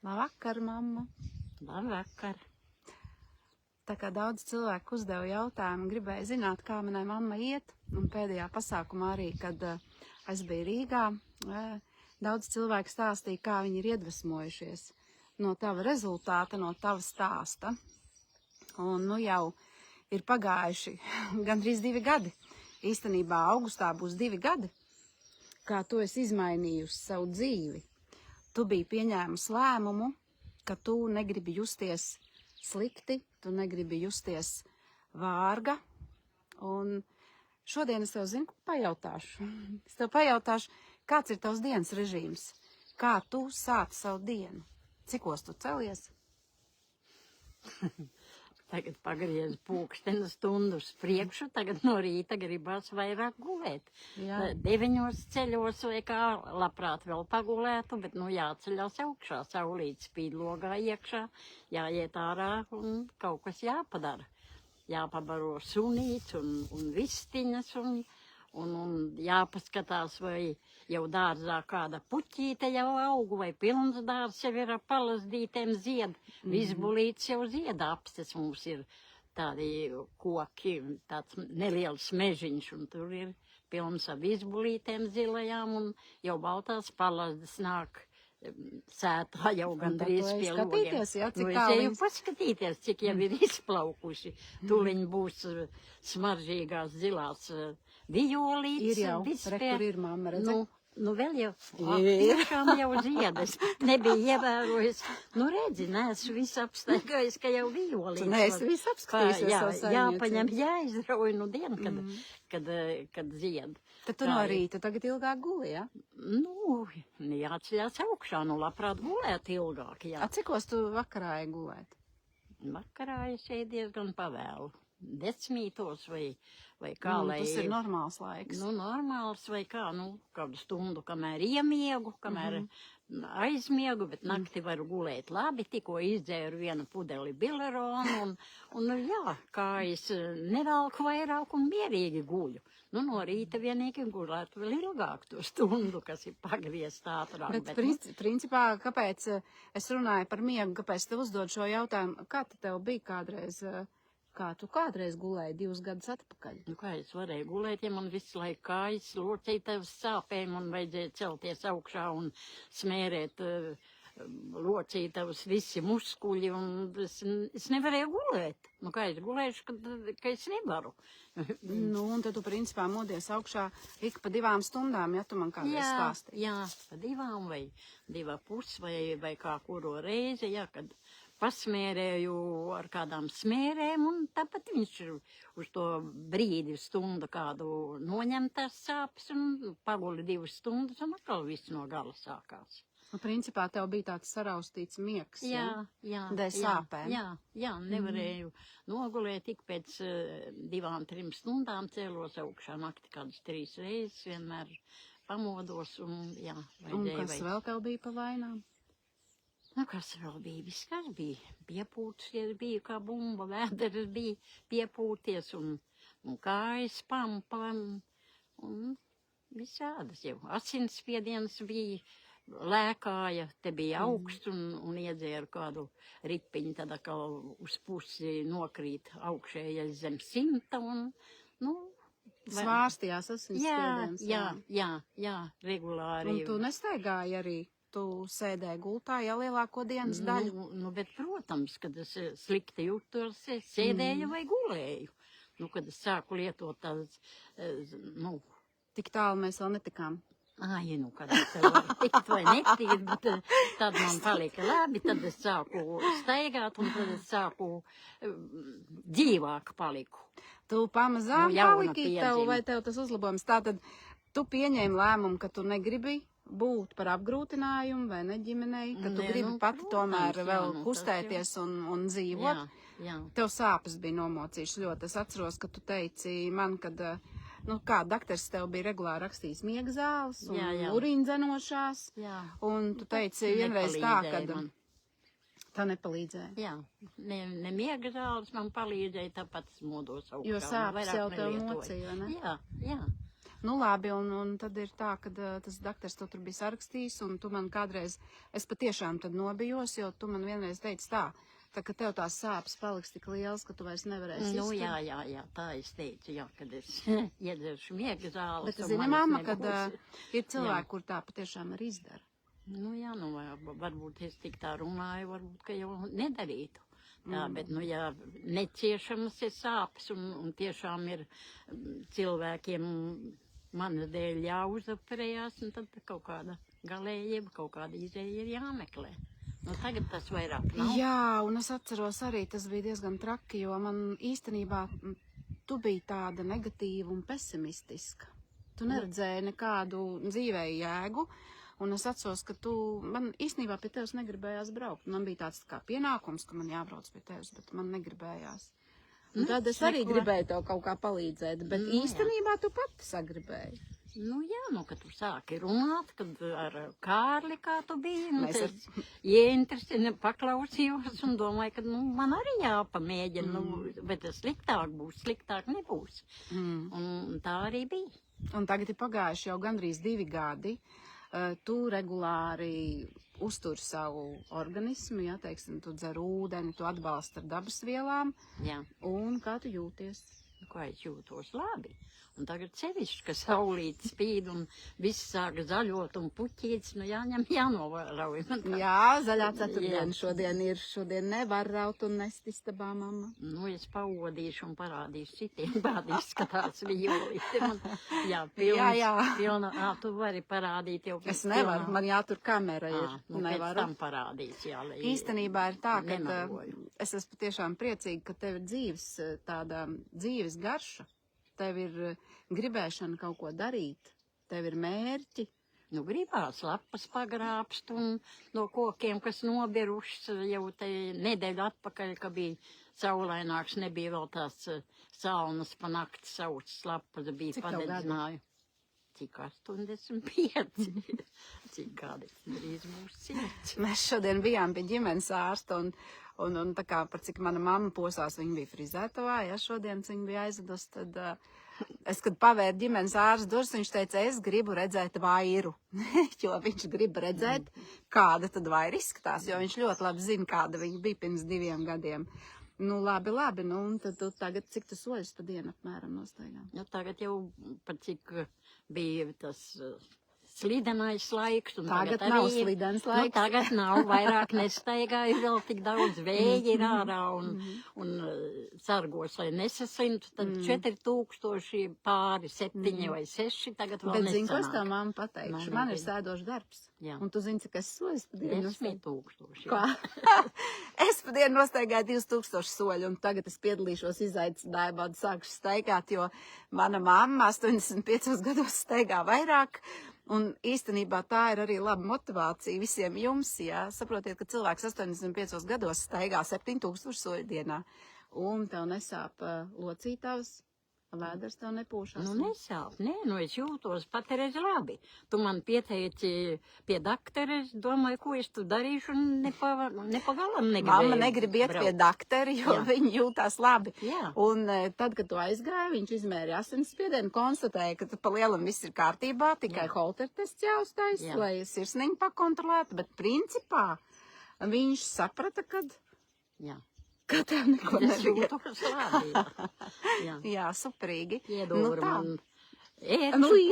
Labvakar, mamma. Labvakar. Tā kā daudz cilvēku uzdeva jautājumu, gribēja zināt, kā manai mammai iet. Un pēdējā pasākumā arī, kad es biju Rīgā, daudz cilvēku stāstīja, kā viņi ir iedvesmojušies no tava rezultāta, no tava stāsta. Un nu jau ir pagājuši gandrīz 2 gadi. Īstenībā augustā būs 2 gadi, kā tu esi izmainījusi savu dzīvi. Tu biji pieņēmusi lēmumu, ka tu negribi justies slikti, tu negribi justies vārga. Un šodien es tev zinu, pajautāšu. Es tev pajautāšu, kāds ir tavs dienas režīms? Kā tu sāci savu dienu? Cikos tu celies? Tagad pagriez pulksteni stundu uz priekšu, tagad no rīta gribās vairāk gulēt. Jā. 9 ceļos vai kā labprāt vēl pagulētu, bet nu jāceļās augšā, saulīt spīd logā iekšā, jāiet ārā un kaut kas jāpadara. Jāpabaro sunīts un vistiņas un jāpaskatās, vai jau dārzā kāda puķīte jau augu, vai pilns dārs jau ir ar palazdītēm zied. Vizbulīts jau zied, apstes mums ir tādi koki, tāds neliels mežiņš, un tur ir pilns ar vizbulītēm zilajām, un jau baltās palazdas nāk sētā jau gandrīz pie logiem. Ja, Nu, es eju paskatīties, cik jau ir izplaukuši. Tūliņ būs smaržīgās zilās violītes. Ir jau, kur ir mamma, redzi? Nu vēl jau, tiešām jau ziedas. Nebija ievērojis. Nu redzi, neesmu visu apstaigājis, ka jau violītes. Tu neesi visu apskatījusies savu saimniecību. Jāpaņem, jāizrauj nu dienu, kad zied. Tad tu no rīta tagad ilgāk guli, ja? Nu, jāceļās augšā, nu labprāt gulēt ilgāk, jā. A cikos tu vakarā gulēt? Vakarā es eju diezgan pavēlu. 10 vai kā, lai... Tas ir normāls laiks. Nu, normāls vai kā, kādu stundu, kamēr iemiegu, kamēr aizmiegu, bet nakti varu gulēt labi, tikko izdzēru 1 pudeli bileronu un jā, kā es nevelku vairāk un mierīgi guļu. Nu, no rīta vienīgi gulētu vēl ilgāk to stundu, kas ir pagriezta ātrāk. Bet principā, kāpēc es runāju par miegu, kāpēc tev uzdod šo jautājumu, kā tev bija kādreiz... Kā tu kādreiz gulēji 2 gadus atpakaļ? Nu, kā es varēju gulēt, ja man visu laiku kājas locītavas sāpēm un vajadzēja celties augšā un smērēt locītavas visi muskuļi un es nevarēju gulēt. Nu, kā es gulēšu, ka es nevaru. Nu, un tad tu principā modies augšā ik pa 2 stundām, ja tu man kādreiz stāstīji. Jā, pa 2 vai 2,5 vai kā kuro reizi, jā, kad pasmērēju ar kādām smērēm, un tāpat viņš uz to brīdi stundu kādu noņemtās sāpes, un paguli 2 stundas, un atkal viss no gala sākās. Un principā tev bija tāds saraustīts miegs, jā, dēļ sāpēm. Jā, nevarēju nogulēt, tik pēc 2-3 stundām cēlos augšā nakti kādas 3 reizes, vienmēr pamodos, un jā, vajadzēja. Un kas vēl tev bija pa vainām? Nu, kas vēl bija? Viss, kas bija. Piepūties bija kā bumba, vēderes bija piepūties un kājas pampa un visādas jau. Asinsspiediens bija, lēkāja, te bija augsts un iedzēra kādu ripiņu, tad atkal uz pusi nokrīt augšējais zem 100 un, Svārstījās asinsspiediens. Jā, regulāri. Un tu nestaigāji arī? Tu sēdēji gultā, ja lielāko dienas daļu? Nu, bet, protams, kad es slikti jūtos, es sēdēju vai gulēju. Nu, kad es sāku lietot tādas, Tik tālu mēs vēl netikām. Nu, kad es varu tikt vai netikt, bet tad man palika labi, tad es sāku staigāt un tad es sāku dzīvāk paliku. Tu pamazām paliki vai tev tas uzlabojums? Tātad tu pieņēmi lēmumu, ka tu negribi būt par apgrūtinājumu vai ne ģimenei, ka tu gribi pati tomēr vēl kustēties un dzīvot. Jā. Tev sāpes bija nomocījušas ļoti. Es atceros, ka tu teici man, kad, kā daktars tev bija regulāri rakstījis miega zāles un urīndzenošās. Un tu teici vienreiz tā, kad tā nepalīdzēja. Jā, ne miega zāles man palīdzēja, tāpat es modos augšā. Jo sāpes jau tev mocīja, vai ne? Jā. Nu labi, un tad ir tā, ka tas daktars to tur bija sarakstījis, un tu man kādreiz, es patiešām tad nobijos, jo tu man vienreiz teici tā, ka tev tās sāpes paliks tik lielas, ka tu vairs nevarēsi Nu, izturēt. jā, tā es teicu, jā, kad es iedzeršu miega zāles. Bet un zini, manis mamma, kad nebūs. ir cilvēki, kur tā patiešām arī izdara. Nu, jā, nu, varbūt es tik tā runāju, varbūt, ka jau nedarītu. Tā, bet, nu, ja neciešamas ir sāpes un tiešām ir cilvēkiem manas dēļ jāuzoperējās, un tad kaut kāda galējība, kaut kāda izēja ir jāmeklē. Nu, tagad tas vairāk nav. Jā, un es atceros arī, tas bija diezgan traki, jo man īstenībā tu biji tāda negatīva un pesimistiska. Tu neredzēji nekādu dzīvēju jēgu, un es atceros, ka man īstenībā pie tevis negribējās braukt. Man bija tāds kā pienākums, ka man jābrauc pie tevis, bet man negribējās. Un tad es arī gribēju tev kaut kā palīdzēt, bet īstenībā tu pati sagribēji. Nu jā, kad tu sāki runāt, kad ar Kārli, kā tu biji, Mēs es ieinteresēju, paklausījos un domāju, ka man arī jāpamēģina, bet tas sliktāk nebūs. Un tā arī bija. Un tagad ir pagājuši jau gandrīz 2 gadi. Tu regulāri uztur savu organismu, ja, teiksim, tu dzer ūdeni, tu atbalsti ar dabas vielām. Jā. Un kā tu jūties? Kā es jūtos labi. Un tagad sevišķi, ka saulīt spīd un viss sāk zaļot un puķīts, jāņem jānovērauj. Jā, zaļā ceturtdiena šodien nevar raut un nest istabā, mamma. Nu, es paodīšu un parādīšu citiem, bādīšu skatās violīti. Jā, pilna, tu vari parādīt jau. Es nevaru, man jātur kamera ir. Pēc tam parādīs, jā. Īstenībā ir tā, ka es esmu patiešām priecīga, ka tev ir tāda dzīves garša. Tev ir gribēšana kaut ko darīt, tev ir mērķi. Nu, gribās lapas pagrābst un no kokiem, kas nobirušas jau te nedēļu atpakaļ, ka bija saulaināks, nebija vēl tās saunas pa nakti saucas lapas, bija padedzināju. Cik 85? Cik gadi drīz būs 100? Mēs šodien bijām pie ģimenes ārsta un tā kā par cik mana mamma posās, viņa bija frizētavā, ja šodien viņa bija aizvedus, tad es, kad pavēru ģimenes ārsta durvis, viņš teica, es gribu redzēt vairu, jo viņš grib redzēt, kāda tad vaira izskatās, jo viņš ļoti labi zina, kāda viņa bija pirms 2 gadiem. Nu, labi, un tad tu tagad cik tu soļus pa dienu apmēram nostaigā? Nu, tagad jau par cik bija tas slidenais laiks. Tagad nav slidens laiks. Nu, tagad nav, vairāk nestaigāju, vēl tik daudz vēja ir ārā un sargos, lai nesaslintu, tad 4000 pāri 7 vai 6 tagad vēl nesanāk. Bet zini, ko es tev mamma pateikšu? Man ir sēdošs darbs. Jā. Un tu zini, cik es soļus pa dienu 10 000. Kā? Es pa dienu nostaigāju 2000 soļu, un tagad es piedalīšos izaicinājumā un sākšu staigāt, jo mana mamma 85 gados staigā vairāk. Un īstenībā tā ir arī laba motivācija visiem jums, jā. Saprotiet, ka cilvēks 85 gados staigā 7000 soļu dienā, un tev nesāp locītavas, vēders tev nepūšās. Nu, nesāp, es jūtos patreiz labi. Tu man pieteici pie daktera, es domāju, ko es tu darīšu, un nepagalam negribēju. Mamma negrib iet pie daktera, jo viņa jūtās labi. Jā. Un tad, kad tu aizgāji, viņš izmēra asinsspiedienu, konstatēja, ka tu pa lielam viss ir kārtībā, tikai holtertests jāuztais, lai sirsniņu pakontrolētu, bet principā viņš saprata, kad... Jā. Ka tev neko nevajag. Jūtos labi, jā. Jā, superīgi. Iedūri man. Iedūri.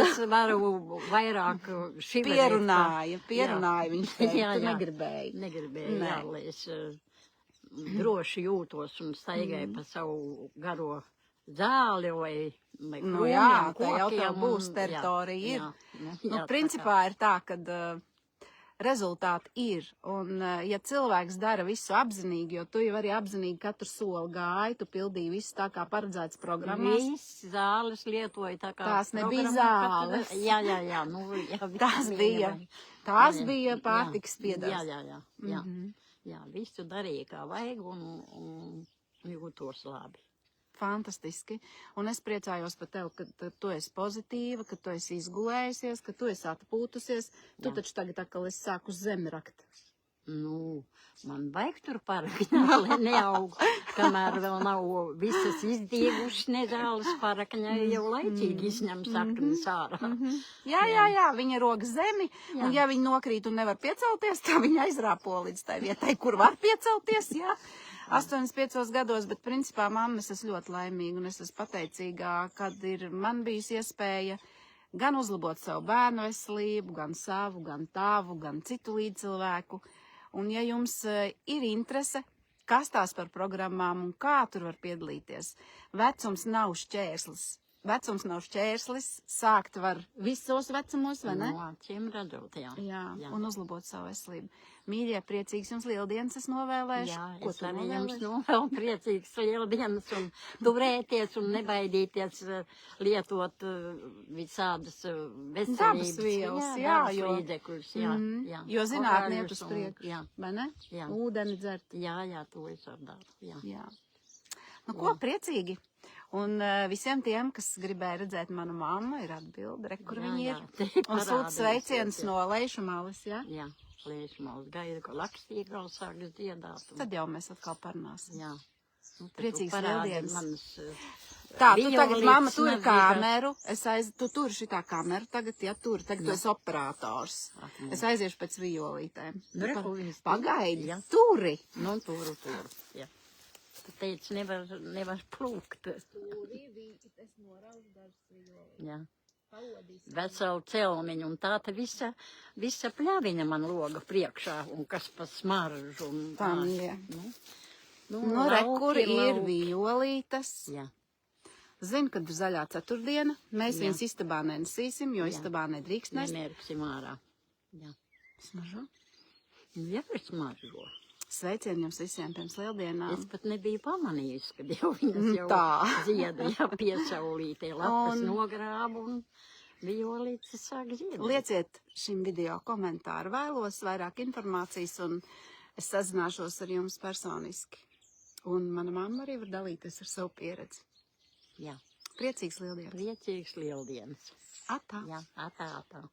Es varu vairāk šiverēt. Pierunāja viņš teikt, tu negribēji. Negribēju, jā, lai es droši jūtos un staigāju pa savu garo zāli vai Nu jā, tā jau tev būs teritorija ir. Nu, principā ir tā, kad... rezultāti ir, un ja cilvēks dara visu apzinīgi, jo tu jau arī apzinīgi katru soli gāji, tu pildīji visu tā kā paredzēts programmās. Viss zāles lietoja tā kā... Tās nebija zāles. Jā, tās bija pārtikas piedevs. Jā, visu darīja kā vajag un jūtos labi. Fantastiski. Un es priecājos par tevi, ka tu esi pozitīva, ka tu esi izgulējusies, ka tu esi atpūtusies. Tu taču tagad atkal esi sākus zemi rakt. Nu, man vajag tur parakņāt, lai neaug, kamēr vēl nav visas izdiegušas nezāles parakņai, jau laicīgi izņem saknes ārā. Jā, viņa rok zemi, un ja viņa nokrīt un nevar piecelties, tā viņa aizrāpo līdz tai vietai, kur var piecelties, jā. 85 gados, bet principā mamma es esmu ļoti laimīga un es esmu pateicīgā, kad ir man bijusi iespēja gan uzlabot savu bērnu veselību, gan savu, gan tavu, gan citu līdzcilvēku. Un ja jums ir interese, kas tās par programmām un kā tur var piedalīties, vecums nav šķērslis. Vecums nav šķērslis, sākt var visos vecumos, vai ne? No acīm redzot, jā. Jā, un uzlabot savu veselību. Mīļie, priecīgs jums lieldienas es novēlēšu. Jā, Ko es tu arī jums novēlēši? novēlu priecīgas lieldienas un turēties un nebaidīties lietot visādas veselības. Dabas vielas, jā, dabas jo- līdzekļus, jā, jā. Jo zinātne iet Korāļus uz un- priekšu, Jā, vai ne? Jā. Ūdeni dzert. jā, to es arī daru, jā. Jā. Nu, ko priecīgi. Un visiem tiem, kas gribēja redzēt manu mammu, ir atbilde, re, kur Jā, viņi jā, ir. te Un sūta parādīsies, sveicienus jā. no Leišu malas, jā? Jā, Liešmals gaida, ka Lakstīgals sākas dziedāt. Tad jau mēs atkal parunāsim. Jā. Nu, tad tu Priecīgas parādi lieldienas. manas, Tā, tu tagad, violītes mamma, turi nav kameru, tu turi šitā kameru, tagad, ja turi, tagad tu Jā. esi operators. Ak, nu. Es aiziešu pēc violītēm. Nu, re, ko viņas- Pagaidi, Jā. turi. Nu, turu, jā. Tu teici, nevar plūkt. Jā. Veselu celmiņu, un tā te visa pļaviņa man loga priekšā, un kas pa smaržu. Un, Tā, mīļie. Nu, Nu, re, kur lauki, ir lauki. violītes. Jā, Zinu, kad ir zaļā ceturtdiena, mēs Jā. viņas istabā nenesīsim, jo Jā. istabā nedrīkst nest. nemērksim ārā. Jā. Smaržo. Nu, jā, ir smaržo. Sveicieni jums visiem pirms lieldienām. Es pat nebiju pamanījusi, kad jau viņas jau Tā. zieda, jā, piesaulītē lapas Un- nogrābu un violītes sāk ziedot. Lieciet šim video komentāru, vēlos vairāk informācijas un es sazināšos ar jums personiski. Un mana mamma arī var dalīties ar savu pieredzi. Jā, Priecīgs lieldienas. priecīgs lieldienas. Atā. Jā, atā.